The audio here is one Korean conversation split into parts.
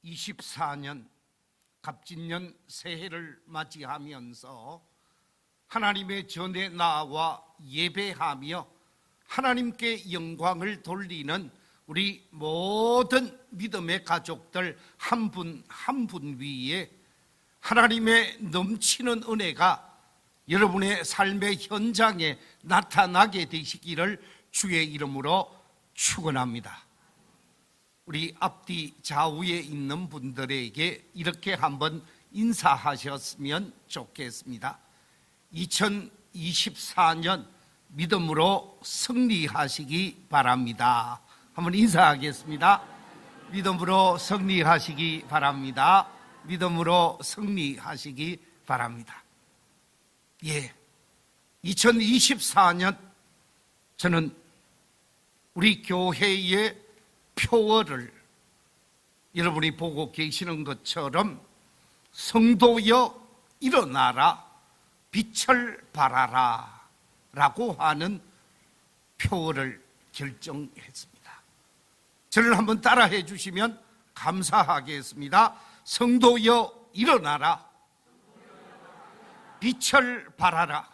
2024년 갑진년 새해를 맞이하면서 하나님의 전에 나와 예배하며 하나님께 영광을 돌리는 우리 모든 믿음의 가족들 한 분 한 분 위에 하나님의 넘치는 은혜가 여러분의 삶의 현장에 나타나게 되시기를 주의 이름으로 축원합니다. 우리 앞뒤 좌우에 있는 분들에게 이렇게 한번 인사하셨으면 좋겠습니다. 2024년 믿음으로 승리하시기 바랍니다. 한번 인사하겠습니다. 믿음으로 승리하시기 바랍니다. 믿음으로 승리하시기 바랍니다. 2024년 저는 우리 교회의 표어를 여러분이 보고 계시는 것처럼 성도여 일어나라 빛을 발하라 라고 하는 표어를 결정했습니다. 저를 한번 따라해 주시면 감사하겠습니다. 성도여 일어나라 빛을 발하라.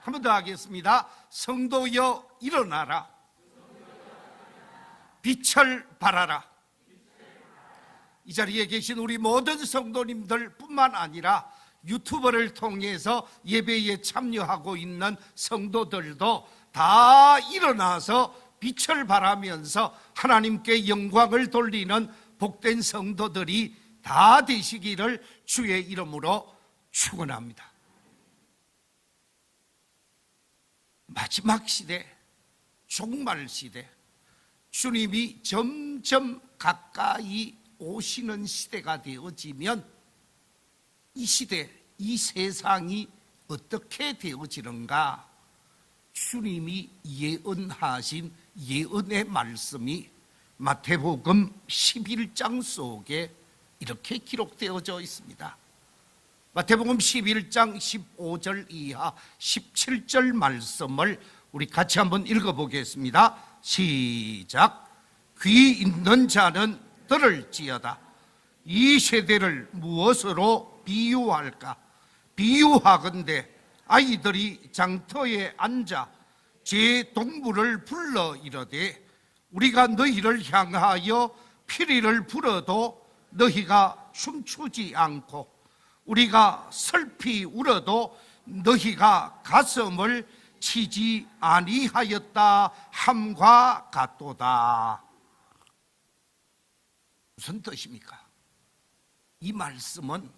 한 번 더 하겠습니다. 성도여 일어나라 빛을 발하라. 이 자리에 계신 우리 모든 성도님들 뿐만 아니라 유튜브를 통해서 예배에 참여하고 있는 성도들도 다 일어나서 빛을 발하면서 하나님께 영광을 돌리는 복된 성도들이 다 되시기를 주의 이름으로 축원합니다. 마지막 시대, 종말 시대, 주님이 점점 가까이 오시는 시대가 되어지면 이 시대, 이 세상이 어떻게 되어지는가? 주님이 예언하신 예언의 말씀이 마태복음 11장 속에 이렇게 기록되어져 있습니다. 마태복음 11장 15절 이하 17절 말씀을 우리 같이 한번 읽어보겠습니다. 시작. 귀 있는 자는 들을지어다. 이 세대를 무엇으로 비유할까? 비유하건대 아이들이 장터에 앉아 제 동물을 불러 이르되 우리가 너희를 향하여 피리를 불어도 너희가 춤추지 않고 우리가 슬피 울어도 너희가 가슴을 치지 아니하였다 함과 같도다. 무슨 뜻입니까? 이 말씀은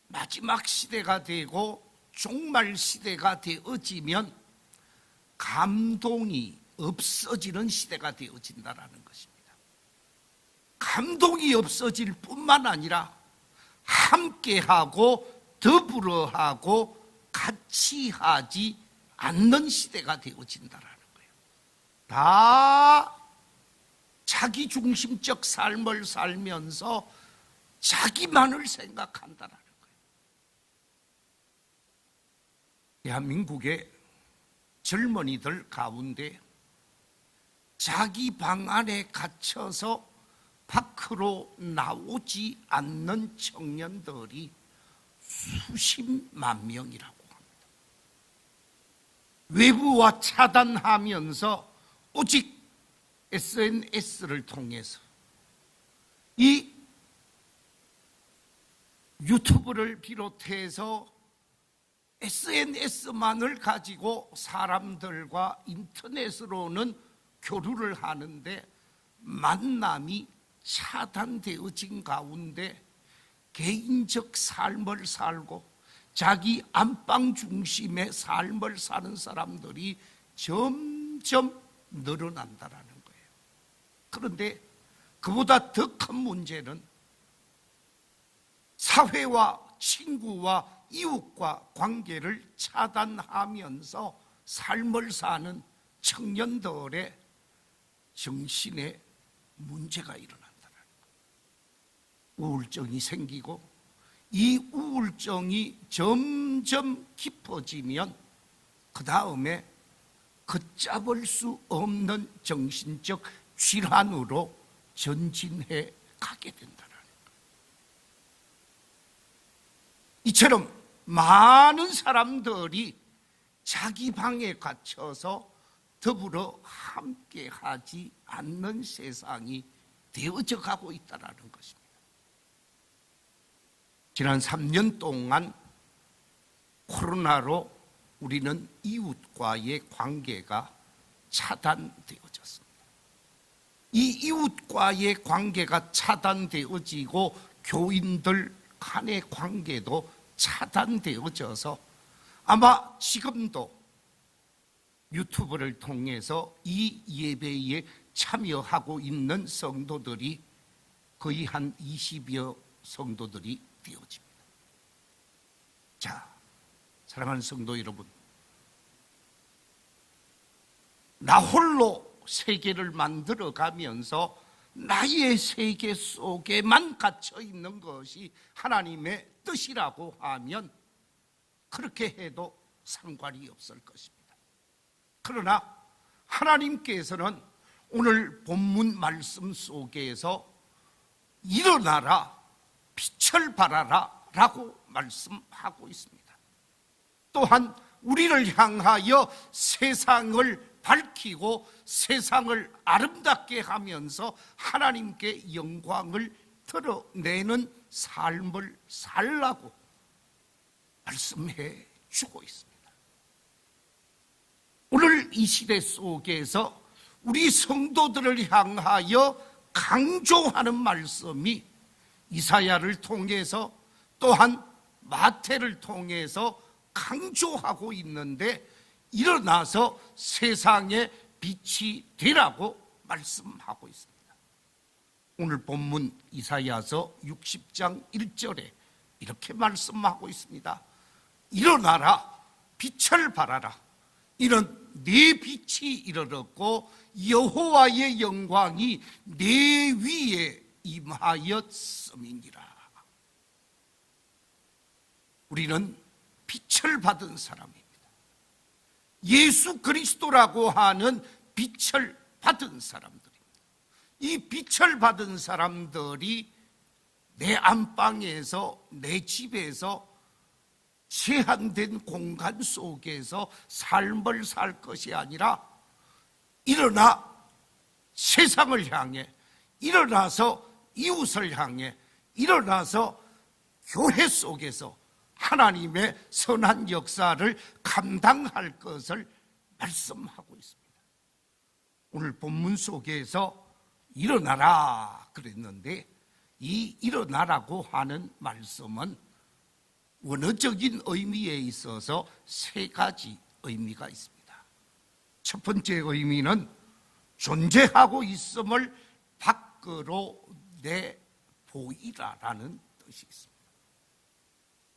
마지막 시대가 되고 종말 시대가 되어지면 감동이 없어지는 시대가 되어진다는 것입니다. 감동이 없어질 뿐만 아니라 함께하고 더불어하고 같이 하지 않는 시대가 되어진다는 거예요. 다 자기 중심적 삶을 살면서 자기만을 생각한다는 거예요. 대한민국의 젊은이들 가운데 자기 방 안에 갇혀서 밖으로 나오지 않는 청년들이 수십만 명이라고 합니다. 외부와 차단하면서 오직 SNS를 통해서 이 유튜브를 비롯해서 SNS만을 가지고 사람들과 인터넷으로는 교류를 하는데 만남이 차단되어진 가운데 개인적 삶을 살고 자기 안방 중심의 삶을 사는 사람들이 점점 늘어난다는 거예요. 그런데 그보다 더 큰 문제는 사회와 친구와 이웃과 관계를 차단하면서 삶을 사는 청년들의 정신에 문제가 일어난다는 거예요. 우울증이 생기고 이 우울증이 점점 깊어지면 그 다음에 걷잡을 수 없는 정신적 질환으로 전진해 가게 된다는 것. 이처럼 많은 사람들이 자기 방에 갇혀서 더불어 함께하지 않는 세상이 되어져 가고 있다는 것입니다. 지난 3년 동안 코로나로 우리는 이웃과의 관계가 차단되어졌습니다. 이 이웃과의 관계가 차단되어지고 교인들 간의 관계도 차단되어져서 아마 지금도 유튜브를 통해서 이 예배에 참여하고 있는 성도들이 거의 한 20여 성도들이 되어집니다. 자, 사랑하는 성도 여러분, 나 홀로 세계를 만들어 가면서 나의 세계 속에만 갇혀 있는 것이 하나님의 뜻이라고 하면 그렇게 해도 상관이 없을 것입니다. 그러나 하나님께서는 오늘 본문 말씀 속에서 일어나라, 빛을 발하라 라고 말씀하고 있습니다. 또한 우리를 향하여 세상을 밝히고 세상을 아름답게 하면서 하나님께 영광을 드러내는 삶을 살라고 말씀해 주고 있습니다. 오늘 이 시대 속에서 우리 성도들을 향하여 강조하는 말씀이 이사야를 통해서 또한 마태를 통해서 강조하고 있는데, 일어나서 세상에 빛이 되라고 말씀하고 있습니다. 오늘 본문 이사야서 60장 1절에 이렇게 말씀하고 있습니다. 일어나라, 빛을 발하라. 이는 네 빛이 이르렀고 여호와의 영광이 네 위에 임하였음이니라. 우리는 빛을 받은 사람입니다. 예수 그리스도라고 하는 빛을 받은 사람들입니다. 이 빛을 받은 사람들이 내 안방에서, 내 집에서 제한된 공간 속에서 삶을 살 것이 아니라 일어나 세상을 향해, 일어나서 이웃을 향해, 일어나서 교회 속에서 하나님의 선한 역사를 감당할 것을 말씀하고 있습니다. 오늘 본문 속에서 일어나라 그랬는데, 이 일어나라고 하는 말씀은 원어적인 의미에 있어서 세 가지 의미가 있습니다. 첫 번째 의미는 존재하고 있음을 밖으로 내보이라라는 뜻이 있습니다.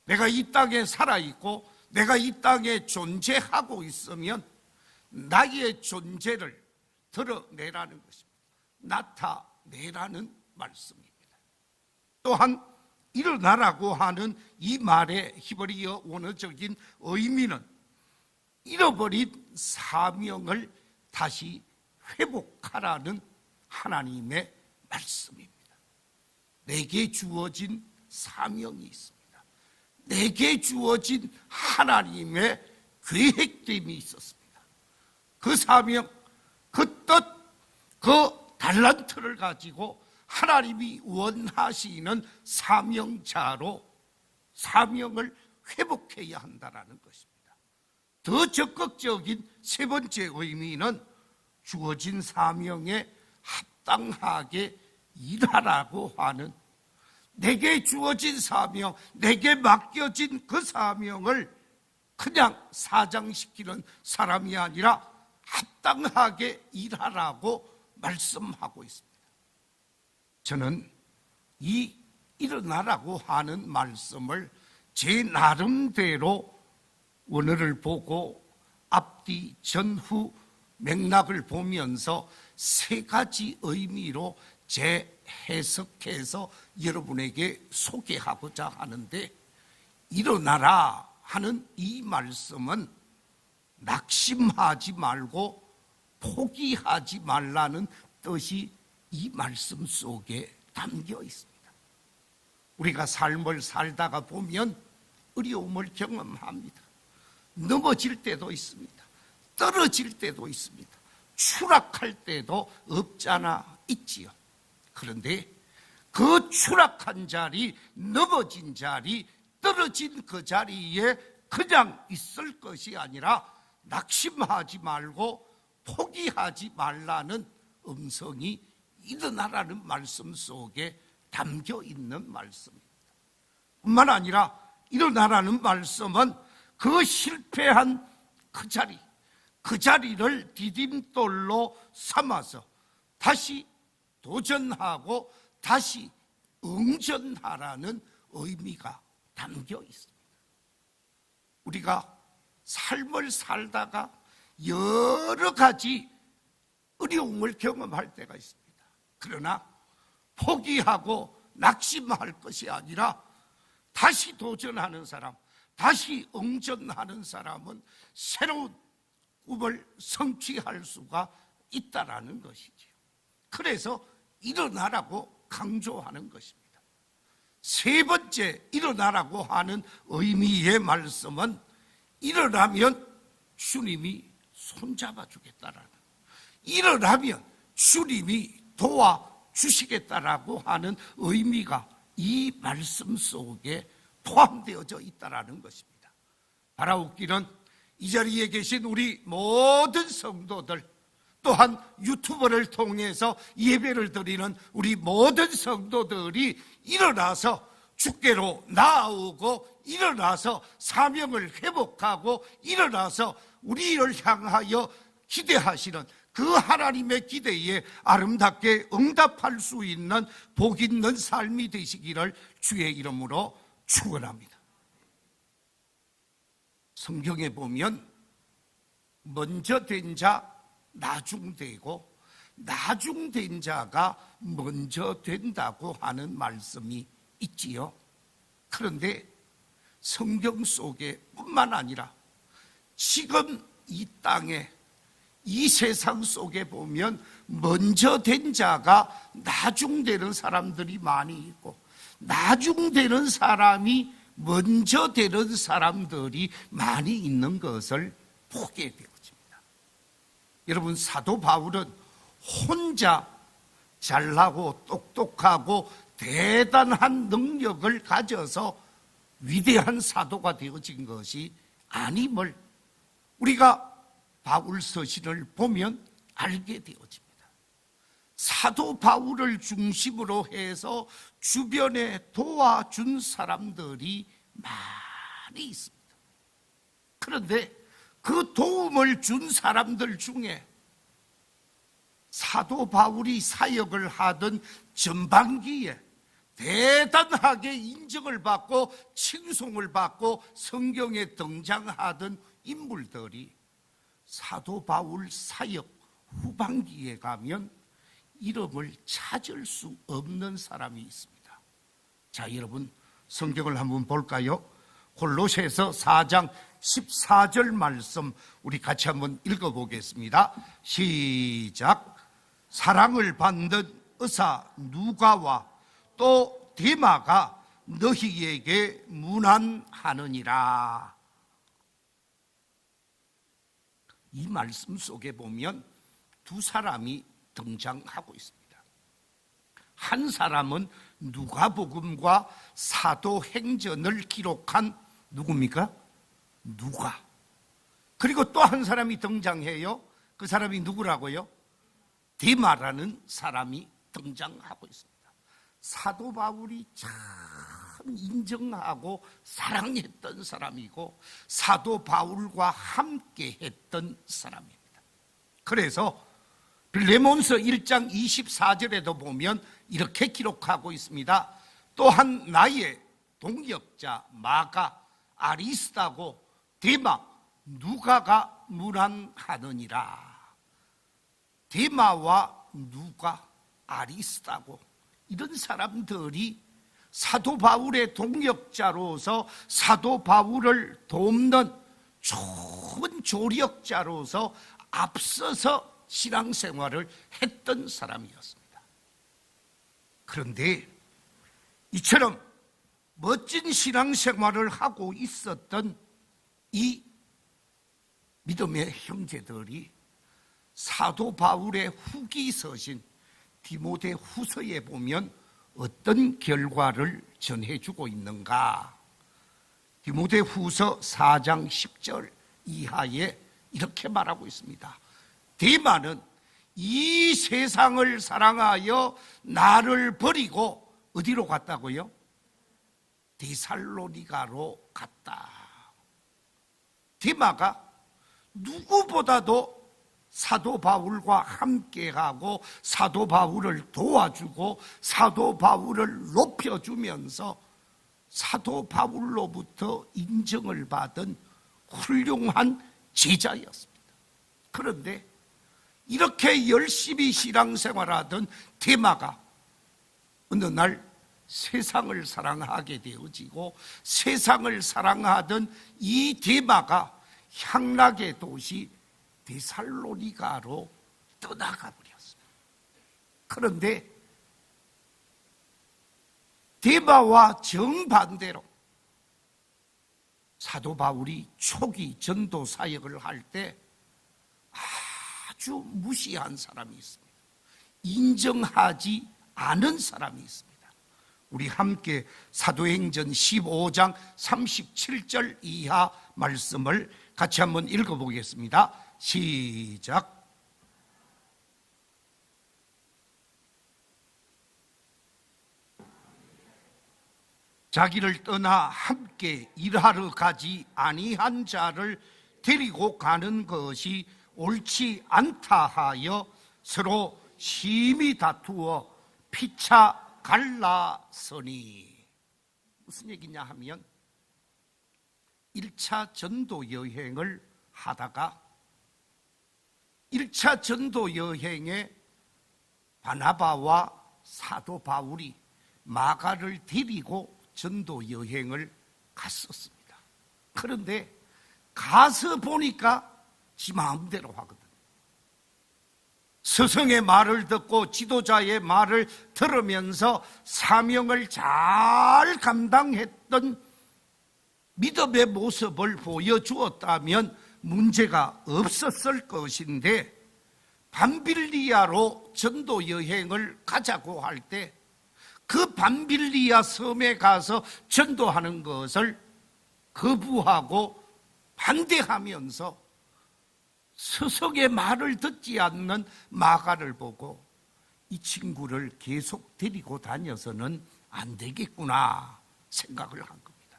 내가 이 땅에 살아있고 내가 이 땅에 존재하고 있으면 나의 존재를 드러내라는 것입니다. 나타내라는 말씀입니다. 또한 일어나라고 하는 이 말의 히브리어 원어적인 의미는 잃어버린 사명을 다시 회복하라는 하나님의 말씀입니다. 내게 주어진 사명이 있습니다. 내게 주어진 하나님의 계획됨이 있었습니다. 그 사명, 그 뜻, 그 달란트를 가지고 하나님이 원하시는 사명자로 사명을 회복해야 한다는 것입니다. 더 적극적인 세 번째 의미는 주어진 사명에 합당하게 일하라고 하는, 내게 주어진 사명, 내게 맡겨진 그 사명을 그냥 사장시키는 사람이 아니라 합당하게 일하라고 말씀하고 있습니다. 저는 이 일어나라고 하는 말씀을 제 나름대로 원어를 보고 앞뒤 전후 맥락을 보면서 세 가지 의미로 재해석해서 여러분에게 소개하고자 하는데, 일어나라 하는 이 말씀은 낙심하지 말고 포기하지 말라는 뜻이 이 말씀 속에 담겨 있습니다. 우리가 삶을 살다가 보면 어려움을 경험합니다. 넘어질 때도 있습니다. 떨어질 때도 있습니다. 추락할 때도 없잖아 있지요. 그런데 그 추락한 자리, 넘어진 자리, 떨어진 그 자리에 그냥 있을 것이 아니라 낙심하지 말고 포기하지 말라는 음성이 일어나라는 말씀 속에 담겨 있는 말씀입니다. 뿐만 아니라 일어나라는 말씀은 그 실패한 그 자리, 그 자리를 디딤돌로 삼아서 다시 도전하고 다시 응전하라는 의미가 담겨 있습니다. 우리가 삶을 살다가 여러 가지 어려움을 경험할 때가 있습니다. 그러나 포기하고 낙심할 것이 아니라 다시 도전하는 사람, 다시 응전하는 사람은 새로운 꿈을 성취할 수가 있다라는 것이지요. 그래서 일어나라고 강조하는 것입니다. 세 번째 일어나라고 하는 의미의 말씀은 일어나면 주님이 손잡아 주겠다라는, 일어나면 주님이 도와주시겠다라고 하는 의미가 이 말씀 속에 포함되어져 있다라는 것입니다. 바라옵기는 이 자리에 계신 우리 모든 성도들, 또한 유튜버를 통해서 예배를 드리는 우리 모든 성도들이 일어나서 주께로 나아오고 일어나서 사명을 회복하고 일어나서 우리를 향하여 기대하시는 그 하나님의 기대에 아름답게 응답할 수 있는 복 있는 삶이 되시기를 주의 이름으로 축원합니다. 성경에 보면 먼저 된 자 나중되고 나중된 자가 먼저 된다고 하는 말씀이 있지요. 그런데 성경 속에 뿐만 아니라 지금 이 땅에 이 세상 속에 보면 먼저 된 자가 나중되는 사람들이 많이 있고 나중되는 사람이 먼저 되는 사람들이 많이 있는 것을 보게 되어집니다. 여러분, 사도 바울은 혼자 잘나고 똑똑하고 대단한 능력을 가져서 위대한 사도가 되어진 것이 아님을 우리가 바울 서신을 보면 알게 되어집니다. 사도 바울을 중심으로 해서 주변에 도와준 사람들이 많이 있습니다. 그런데 그 도움을 준 사람들 중에 사도 바울이 사역을 하던 전반기에 대단하게 인정을 받고 칭송을 받고 성경에 등장하던 인물들이 사도 바울 사역 후반기에 가면 이름을 찾을 수 없는 사람이 있습니다. 자, 여러분 성경을 한번 볼까요? 골로새서 4장 14절 말씀 우리 같이 한번 읽어보겠습니다. 시작. 사랑을 받는 의사 누가와 또 데마가 너희에게 문안하느니라. 이 말씀 속에 보면 두 사람이 등장하고 있습니다. 한 사람은 누가복음과 사도행전을 기록한 누굽니까? 누가. 그리고 또 한 사람이 등장해요. 그 사람이 누구라고요? 데마라는 사람이 등장하고 있습니다. 사도 바울이 참 인정하고 사랑했던 사람이고 사도 바울과 함께 했던 사람입니다. 그래서 빌레몬서 1장 24절에도 보면 이렇게 기록하고 있습니다. 또한 나의 동역자 마가, 아리스다고 데마, 누가가 문안하느니라. 데마와 누가, 아리스다고 이런 사람들이 사도 바울의 동역자로서 사도 바울을 돕는 좋은 조력자로서 앞서서 신앙생활을 했던 사람이었습니다. 그런데 이처럼 멋진 신앙생활을 하고 있었던 이 믿음의 형제들이 사도 바울의 후기 서신 디모데 후서에 보면 어떤 결과를 전해주고 있는가? 디모데 후서 4장 10절 이하에 이렇게 말하고 있습니다. 데마는 이 세상을 사랑하여 나를 버리고 어디로 갔다고요? 데살로니가로 갔다. 데마가 누구보다도 사도 바울과 함께하고 사도 바울을 도와주고 사도 바울을 높여주면서 사도 바울로부터 인정을 받은 훌륭한 제자였습니다. 그런데 이렇게 열심히 신앙생활하던 데마가 어느 날 세상을 사랑하게 되어지고 세상을 사랑하던 이 데마가 향락의 도시 데살로니가로 떠나가 버렸습니다. 그런데 데마와 정반대로 사도 바울이 초기 전도 사역을 할 때 아주 무시한 사람이 있습니다. 인정하지 않은 사람이 있습니다. 우리 함께 사도행전 15장 37절 이하 말씀을 같이 한번 읽어보겠습니다. 시작. 자기를 떠나 함께 일하러 가지 아니한 자를 데리고 가는 것이 옳지 않다 하여 서로 심히 다투어 피차 갈라서니. 무슨 얘기냐 하면 1차 전도 여행을 하다가 1차 전도 여행에 바나바와 사도 바울이 마가를 데리고 전도 여행을 갔었습니다. 그런데 가서 보니까 지 마음대로 하거든. 스승의 말을 듣고 지도자의 말을 들으면서 사명을 잘 감당했던 믿음의 모습을 보여주었다면 문제가 없었을 것인데, 밤빌리아로 전도 여행을 가자고 할 때 그 밤빌리아 섬에 가서 전도하는 것을 거부하고 반대하면서 스승의 말을 듣지 않는 마가를 보고 이 친구를 계속 데리고 다녀서는 안 되겠구나 생각을 한 겁니다.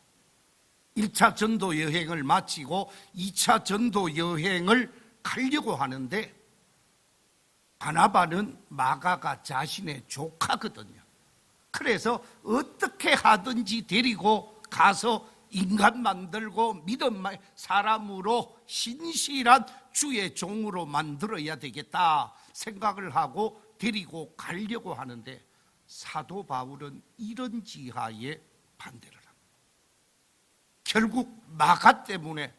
1차 전도 여행을 마치고 2차 전도 여행을 가려고 하는데 바나바는 마가가 자신의 조카거든요. 그래서 어떻게 하든지 데리고 가서 인간 만들고 믿음의 사람으로 신실한 주의 종으로 만들어야 되겠다 생각을 하고 데리고 가려고 하는데, 사도 바울은 이런 지하에 반대를 합니다. 결국 마가 때문에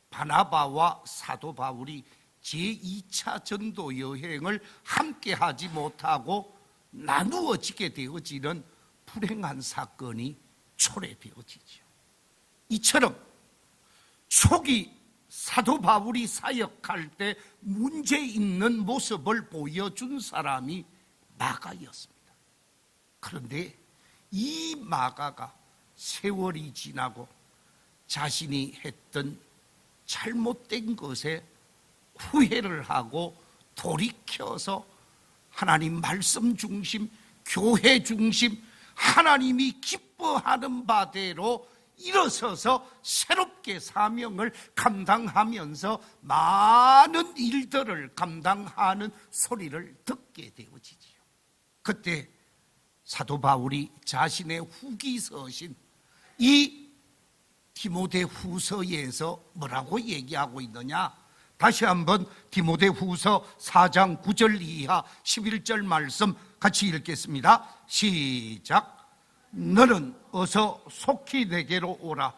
바나바와 사도 바울이 제2차 전도 여행을 함께 하지 못하고 나누어지게 되어지는 불행한 사건이 초래되어지죠. 이처럼 초기 사도 바울이 사역할 때 문제 있는 모습을 보여준 사람이 마가였습니다. 그런데 이 마가가 세월이 지나고 자신이 했던 잘못된 것에 후회를 하고 돌이켜서 하나님 말씀 중심, 교회 중심, 하나님이 기뻐하는 바대로 일어서서 새롭게 사명을 감당하면서 많은 일들을 감당하는 소리를 듣게 되어지지요. 그때 사도 바울이 자신의 후기서신 이 디모데 후서에서 뭐라고 얘기하고 있느냐? 다시 한번 디모데 후서 4장 9절 이하 11절 말씀 같이 읽겠습니다. 시작. 너는 어서 속히 내게로 오라.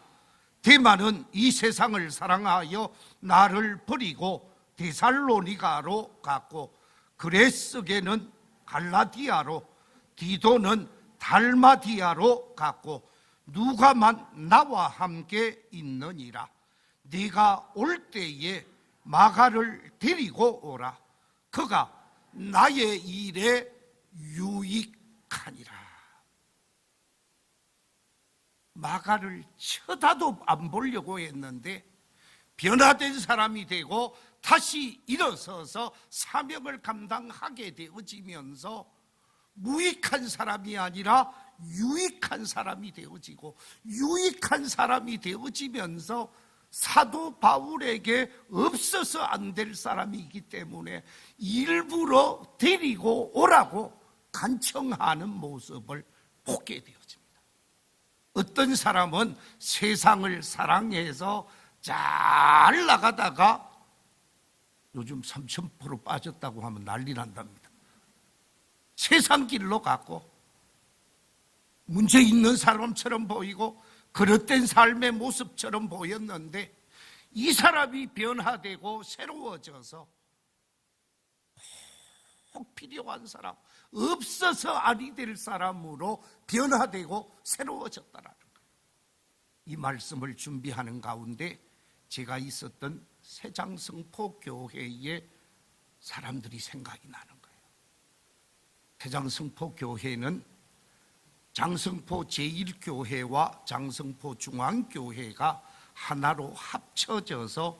데마는 이 세상을 사랑하여 나를 버리고 데살로니가로 갔고, 그레스게는 갈라디아로, 디도는 달마디아로 갔고 누가만 나와 함께 있느니라. 네가 올 때에 마가를 데리고 오라. 그가 나의 일에 유익하니라. 마가를 쳐다도 안 보려고 했는데 변화된 사람이 되고 다시 일어서서 사명을 감당하게 되어지면서 무익한 사람이 아니라 유익한 사람이 되어지고, 유익한 사람이 되어지면서 사도 바울에게 없어서 안 될 사람이기 때문에 일부러 데리고 오라고 간청하는 모습을 보게 되어집니다. 어떤 사람은 세상을 사랑해서 잘 나가다가 요즘 3000% 빠졌다고 하면 난리 난답니다. 세상 길로 갔고 문제 있는 사람처럼 보이고 그릇된 삶의 모습처럼 보였는데 이 사람이 변화되고 새로워져서 꼭 필요한 사람, 없어서 아니 될 사람으로 변화되고 새로워졌다라는 거예요. 이 말씀을 준비하는 가운데 제가 있었던 세장성포 교회의 사람들이 생각이 나는 거예요. 세장성포 교회는 장성포 제1교회와 장성포 중앙교회가 하나로 합쳐져서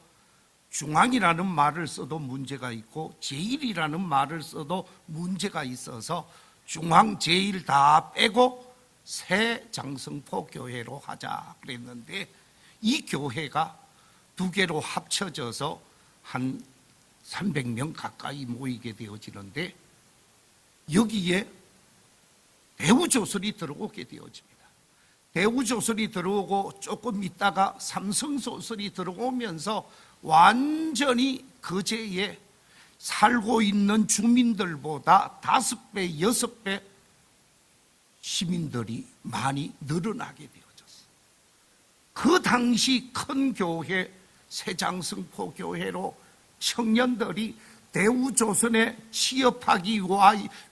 중앙이라는 말을 써도 문제가 있고 제1이라는 말을 써도 문제가 있어서 중앙 제1 다 빼고 새 장성포 교회로 하자 그랬는데 이 교회가 두 개로 합쳐져서 한 300명 가까이 모이게 되어지는데 여기에 대우조선이 들어오게 되어집니다. 대우조선이 들어오고 조금 있다가 삼성조선이 들어오면서 완전히 거제에 살고 있는 주민들보다 5배, 6배 시민들이 많이 늘어나게 되어졌어요. 그 당시 큰 교회 세장성포 교회로 청년들이 대우조선에 취업하기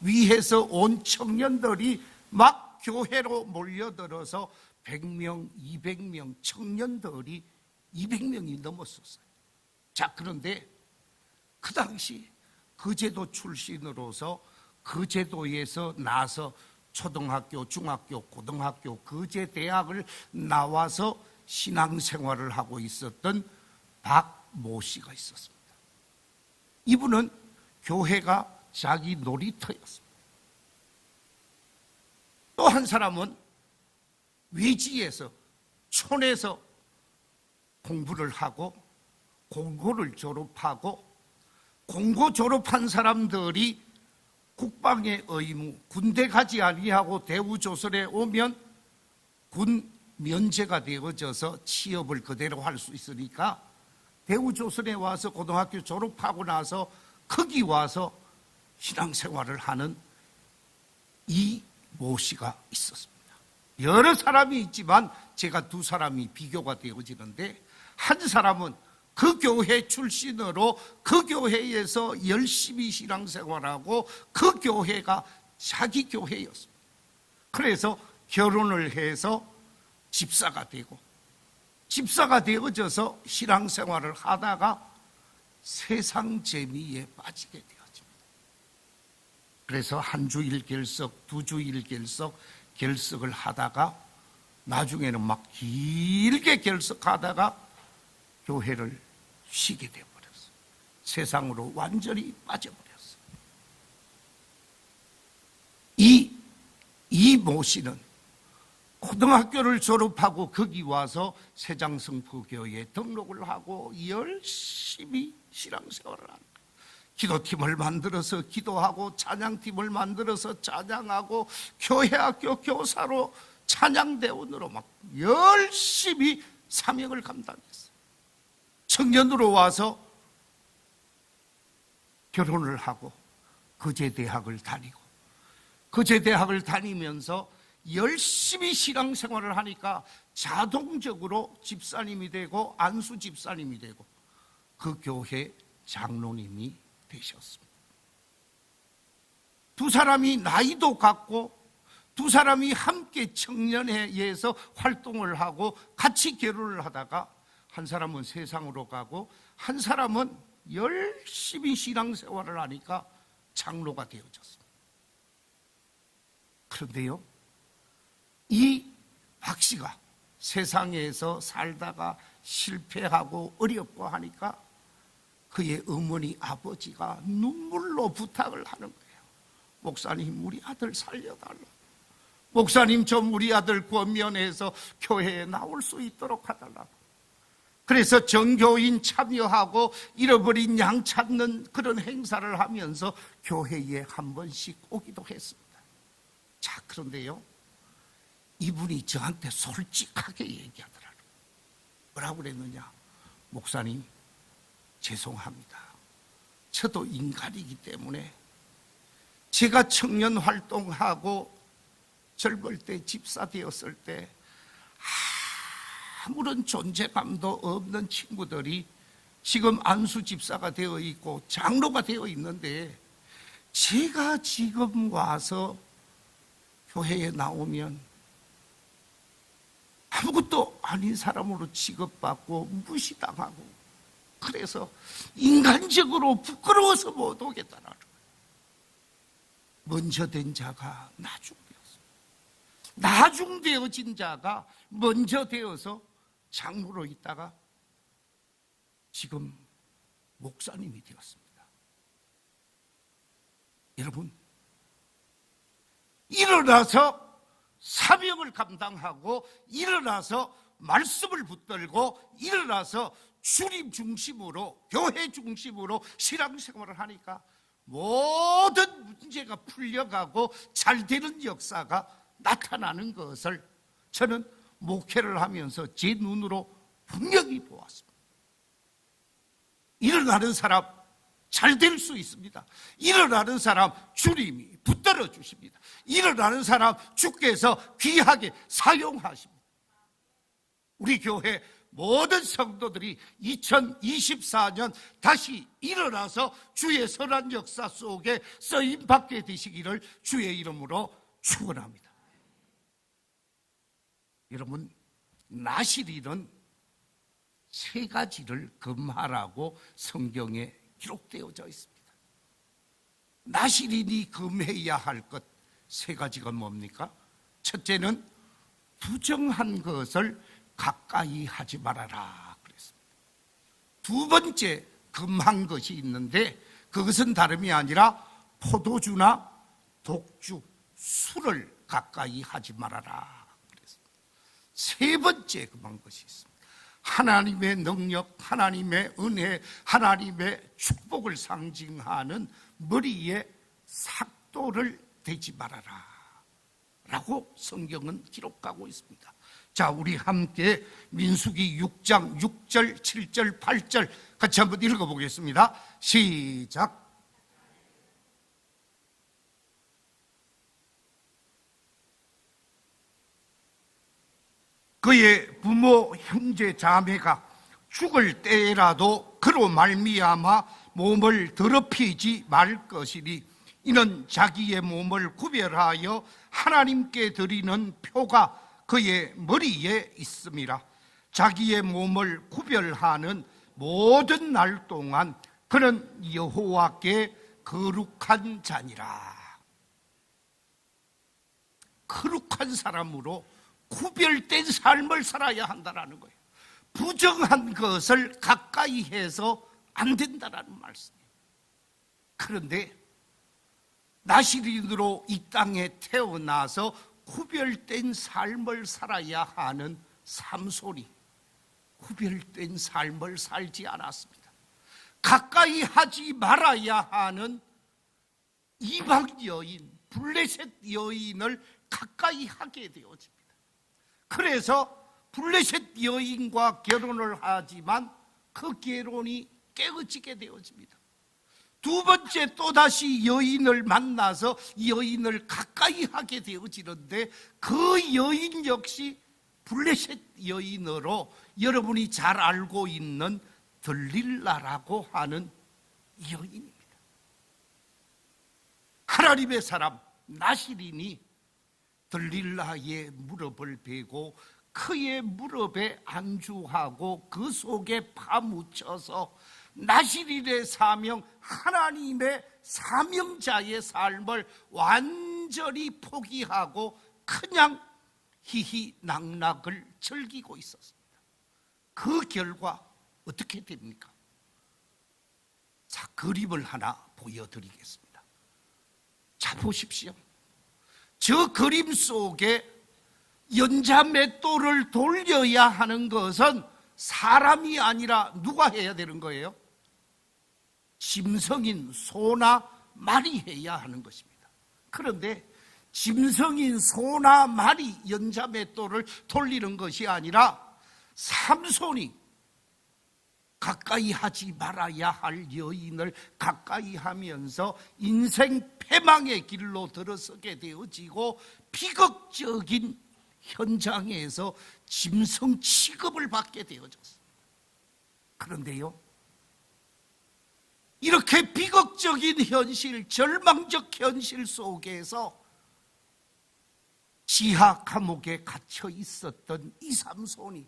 위해서 온 청년들이 막 교회로 몰려들어서 100명, 200명 청년들이 200명이 넘었었어요. 자, 그런데 그 당시 거제도 출신으로서 거제도에서 나서 초등학교, 중학교, 고등학교, 거제대학을 나와서 신앙생활을 하고 있었던 박모 씨가 있었습니다. 이분은 교회가 자기 놀이터였습니다. 또 한 사람은 외지에서 촌에서 공부를 하고 공고를 졸업하고 공고 졸업한 사람들이 국방의 의무, 군대 가지 아니하고 대우조선에 오면 군 면제가 되어져서 취업을 그대로 할 수 있으니까 대우조선에 와서 고등학교 졸업하고 나서 거기 와서 신앙생활을 하는 이 모 씨가 있었습니다. 여러 사람이 있지만 제가 두 사람이 비교가 되어지는데 한 사람은 그 교회 출신으로 그 교회에서 열심히 신앙생활하고 그 교회가 자기 교회였습니다. 그래서 결혼을 해서 집사가 되고 집사가 되어져서 신앙생활을 하다가 세상 재미에 빠지게 되어집니다. 그래서 한 주일 결석, 두 주일 결석을 하다가 나중에는 막 길게 결석하다가 교회를 쉬게 되어버렸어요. 세상으로 완전히 빠져버렸어요. 이 모 씨는 고등학교를 졸업하고 거기 와서 세장성포교회에 등록을 하고 열심히 신앙생활을 합니다. 기도팀을 만들어서 기도하고 찬양팀을 만들어서 찬양하고 교회학교 교사로 찬양대원으로 막 열심히 사명을 감당했어요. 청년으로 와서 결혼을 하고 거제대학을 다니고 거제대학을 다니면서 열심히 신앙생활을 하니까 자동적으로 집사님이 되고 안수 집사님이 되고 그 교회 장로님이 되셨습니다. 두 사람이 나이도 같고 두 사람이 함께 청년회에서 활동을 하고 같이 결혼을 하다가 한 사람은 세상으로 가고 한 사람은 열심히 신앙생활을 하니까 장로가 되어졌습니다. 그런데요, 이 박 씨가 세상에서 살다가 실패하고 어렵고 하니까 그의 어머니 아버지가 눈물로 부탁을 하는 거예요. 목사님, 우리 아들 살려달라. 목사님, 좀 우리 아들 권면해서 교회에 나올 수 있도록 해달라고. 그래서 전교인 참여하고 잃어버린 양 찾는 그런 행사를 하면서 교회에 한 번씩 오기도 했습니다. 자, 그런데요, 이분이 저한테 솔직하게 얘기하더라고요. 뭐라고 그랬느냐? 목사님, 죄송합니다. 저도 인간이기 때문에 제가 청년 활동하고 젊을 때 집사 되었을 때 아무런 존재감도 없는 친구들이 지금 안수 집사가 되어 있고 장로가 되어 있는데, 제가 지금 와서 교회에 나오면 아무것도 아닌 사람으로 취급받고 무시당하고, 그래서 인간적으로 부끄러워서 못 오겠다는 거예요. 먼저 된 자가 나중되었습니다. 나중되어진 자가 먼저 되어서 장로로 있다가 지금 목사님이 되었습니다. 여러분, 일어나서 사명을 감당하고 일어나서 말씀을 붙들고 일어나서 주님 중심으로, 교회 중심으로 신앙생활을 하니까 모든 문제가 풀려가고 잘 되는 역사가 나타나는 것을 저는 목회를 하면서 제 눈으로 분명히 보았습니다. 일어나는 사람 잘 될 수 있습니다. 일어나는 사람 주님이 붙들어 주십니다. 일어나는 사람 주께서 귀하게 사용하십니다. 우리 교회 모든 성도들이 2024년 다시 일어나서 주의 선한 역사 속에 쓰임받게 되시기를 주의 이름으로 축원합니다. 여러분, 나실이는 세 가지를 금하라고 성경에 기록되어져 있습니다. 나실인이 금해야 할 것 세 가지가 뭡니까? 첫째는 부정한 것을 가까이 하지 말아라 그랬습니다. 두 번째 금한 것이 있는데 그것은 다름이 아니라 포도주나 독주, 술을 가까이 하지 말아라 그랬습니다. 세 번째 금한 것이 있습니다. 하나님의 능력, 하나님의 은혜, 하나님의 축복을 상징하는 머리에 삭도를 대지 말아라 라고 성경은 기록하고 있습니다. 자, 우리 함께 민수기 6장 6절, 7절, 8절 같이 한번 읽어보겠습니다. 시작. 그의 부모, 형제, 자매가 죽을 때라도 그로 말미암아 몸을 더럽히지 말 것이니 이는 자기의 몸을 구별하여 하나님께 드리는 표가 그의 머리에 있음이라. 자기의 몸을 구별하는 모든 날 동안 그는 여호와께 거룩한 자니라. 거룩한 사람으로 구별된 삶을 살아야 한다는 거예요. 부정한 것을 가까이 해서 안 된다는 말씀이에요. 그런데 나실인으로 이 땅에 태어나서 구별된 삶을 살아야 하는 삼손이 구별된 삶을 살지 않았습니다. 가까이 하지 말아야 하는 이방 여인, 블레셋 여인을 가까이 하게 되어집니다. 그래서 블레셋 여인과 결혼을 하지만 그 결혼이 깨어지게 되어집니다. 두 번째 또다시 여인을 만나서 여인을 가까이 하게 되어지는데 그 여인 역시 블레셋 여인으로 여러분이 잘 알고 있는 들릴라라고 하는 여인입니다. 하나님의 사람 나실인이 들릴라의 무릎을 베고 그의 무릎에 안주하고 그 속에 파묻혀서 나실일의 사명, 하나님의 사명자의 삶을 완전히 포기하고 그냥 희희낙낙을 즐기고 있었습니다. 그 결과 어떻게 됩니까? 자, 그림을 하나 보여드리겠습니다. 자, 보십시오. 저 그림 속에 연자맷돌을 돌려야 하는 것은 사람이 아니라 누가 해야 되는 거예요? 짐승인 소나 말이 해야 하는 것입니다. 그런데 짐승인 소나 말이 연자맷돌을 돌리는 것이 아니라 삼손이 가까이 하지 말아야 할 여인을 가까이 하면서 인생 패망의 길로 들어서게 되어지고 비극적인 현장에서 짐승 취급을 받게 되어졌습니다. 그런데요, 이렇게 비극적인 현실, 절망적 현실 속에서 지하 감옥에 갇혀 있었던 이 삼손이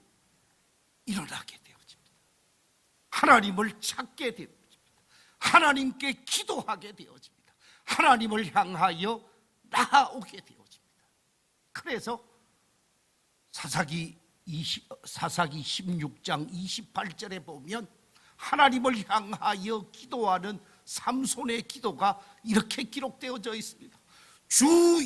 일어나게 되어집니다. 하나님을 찾게 되어집니다. 하나님께 기도하게 되어집니다. 하나님을 향하여 나아오게 되어집니다. 그래서 사사기 16장 28절에 보면 하나님을 향하여 기도하는 삼손의 기도가 이렇게 기록되어져 있습니다. 주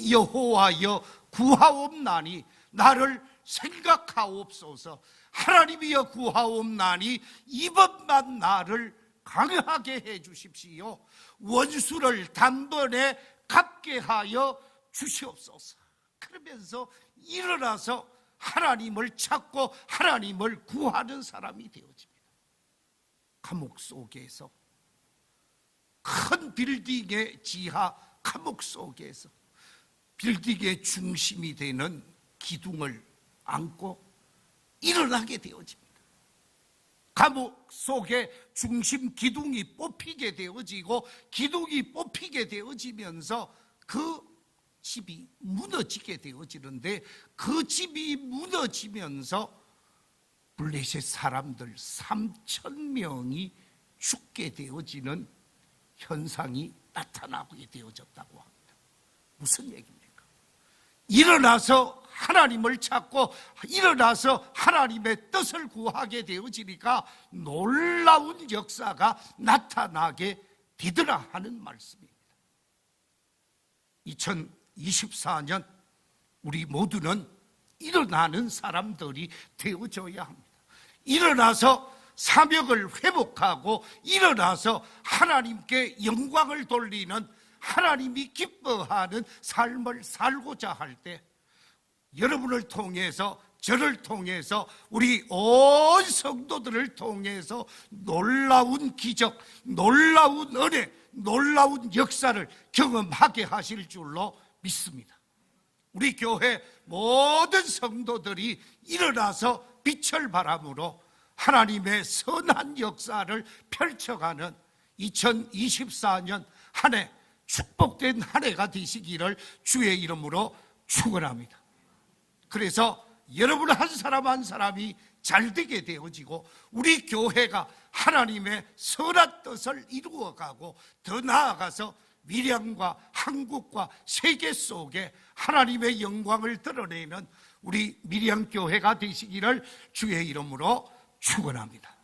여호와여 구하옵나니 나를 생각하옵소서. 하나님이여 구하옵나니 이번만 나를 강하게 해 주십시오. 원수를 단번에 갚게 하여 주시옵소서. 그러면서 일어나서 하나님을 찾고 하나님을 구하는 사람이 되어집니다. 감옥 속에서, 큰 빌딩의 지하 감옥 속에서 빌딩의 중심이 되는 기둥을 안고 일어나게 되어집니다. 감옥 속에 중심 기둥이 뽑히게 되어지고 기둥이 뽑히게 되어지면서 그 집이 무너지게 되어지는데, 그 집이 무너지면서 블레셋 사람들 3,000명이 죽게 되어지는 현상이 나타나게 되어졌다고 합니다. 무슨 얘기입니까? 일어나서 하나님을 찾고 일어나서 하나님의 뜻을 구하게 되어지니까 놀라운 역사가 나타나게 되더라 하는 말씀입니다. 2024년 우리 모두는 일어나는 사람들이 되어져야 합니다. 일어나서 사명을 회복하고 일어나서 하나님께 영광을 돌리는, 하나님이 기뻐하는 삶을 살고자 할 때 여러분을 통해서, 저를 통해서, 우리 온 성도들을 통해서 놀라운 기적, 놀라운 은혜, 놀라운 역사를 경험하게 하실 줄로 믿습니다. 우리 교회 모든 성도들이 일어나서 빛을 발함으로 하나님의 선한 역사를 펼쳐가는 2024년 한 해, 축복된 한 해가 되시기를 주의 이름으로 축원합니다. 그래서 여러분 한 사람 한 사람이 잘 되게 되어지고 우리 교회가 하나님의 선한 뜻을 이루어가고 더 나아가서 밀양과 한국과 세계 속에 하나님의 영광을 드러내는 우리 밀양교회가 되시기를 주의 이름으로 축원합니다.